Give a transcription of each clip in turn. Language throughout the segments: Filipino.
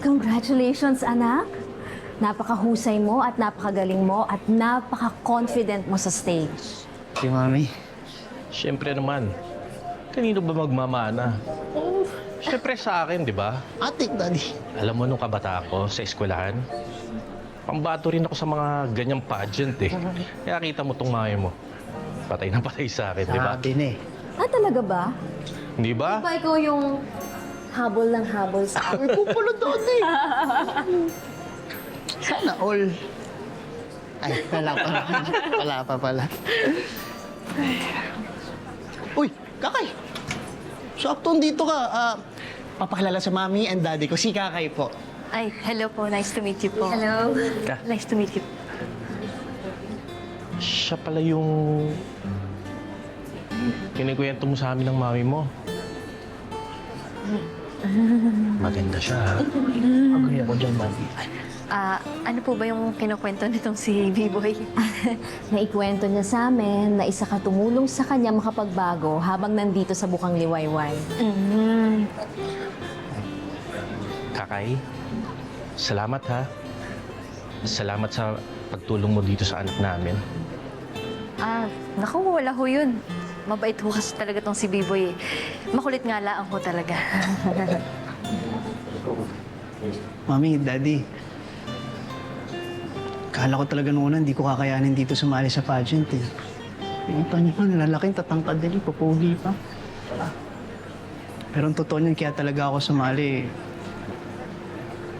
Congratulations, anak. Napakahusay mo at napakagaling mo at napaka-confident mo sa stage. Si Mami. Siyempre naman. Kanino ba magmamana? Oh, siyempre sa akin, di ba? Atik, Daddy. Alam mo, nung kabata ako sa eskwelahan, pambato rin ako sa mga ganyang pageant eh. Kaya kita mo tong mami mo. Patay na patay sa akin, di ba? Sabi na eh. Ah, talaga ba? Di ba? Ba ikaw yung habol ng habol sa akin? Uy, pupulo doon eh. Sana all. Ay, wala pa. Wala pa pala. Uy, Kakay! Sakto dito ka. Papakilala sa Mami and Daddy ko, si Kakay po. Ay, hello po. Nice to meet you po. Hello. Nice to meet you. Siya pala yung kinikwento mo sa amin ng mami mo. Maganda siya, ha? Agree ako dyan, Daddy. Ano po ba yung kinukwento nitong si B-Boy? Naikwento niya sa amin na isa ka tumulong sa kanya makapagbago habang nandito sa Bukang Liwayway. Kakay, salamat ha. Salamat sa pagtulong mo dito sa anak namin. Naku, wala ho yun. Mabait ho kasi talaga tong si B-Boy eh. Makulit nga lang ho talaga. Mami, Daddy. Kala ko talaga noon hindi ko kakayanin dito sumali sa pageant eh. Pinita niyo pa, nalalaking tatangkad din, papugi pa. Pero ang totoo niyan, kaya talaga ako sumali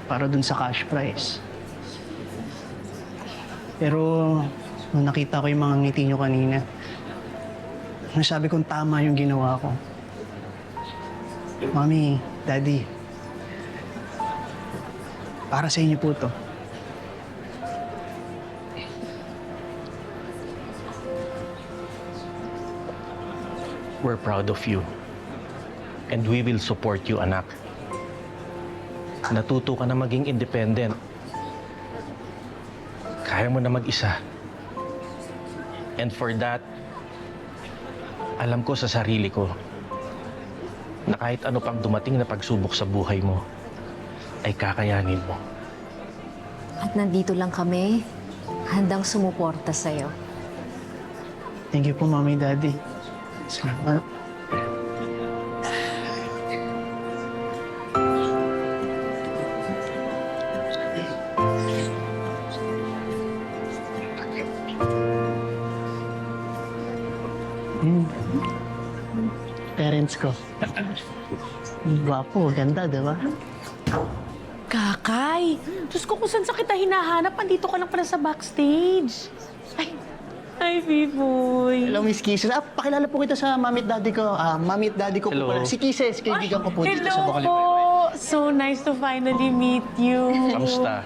para dun sa cash prize. Pero nung nakita ko yung mga ngiti niyo kanina, nasabi kong tama yung ginawa ko. Mami, Daddy, para sa inyo po to. We're proud of you. And we will support you, anak. Natuto ka na maging independent. Kaya mo na mag-isa. And for that, alam ko sa sarili ko na kahit ano pang dumating na pagsubok sa buhay mo, ay kakayanin mo. At nandito lang kami, handang sumuporta sa'yo. Thank you po, Mami, Daddy. Salamat. Parents ko. Gwapo, ganda, di ba? Kakay! Diyos ko, kung saan sa kita hinahanap, andito ka lang pala sa backstage. Ay, B-Boy. Hello, Miss Kisses. Pakilala po kita sa Mami at Daddy ko. Mami at Daddy ko Hello. po pala. Si Kisses, kaibigan ko po dito sa Hello Bukal. po! So nice to finally meet you. Kamusta?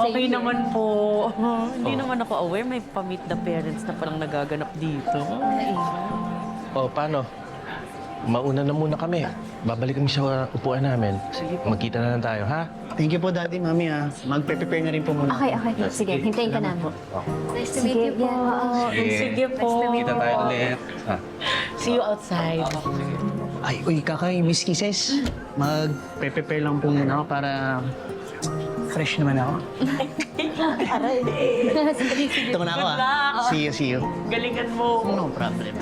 Okay naman po. Hindi naman ako aware may pa-meet the parents na palang nagaganap dito. O, paano? Mauna na muna kami. Babalik kami sa upuan namin. Sige po. Magkita na lang tayo, ha? Thank you po, Daddy, Mami. Magpe-prepare na rin po muna. Okay. Sige, hintayin ka namin. Nice to meet you po. Sige po. Kita tayo ulit. Ha? See you outside. Ay, uy, Kakay, Miss Kisses. Magpe-prepare lang po muna ako para fresh naman ako. Ito muna ako, Good luck. See you. Galingan mo. No problem.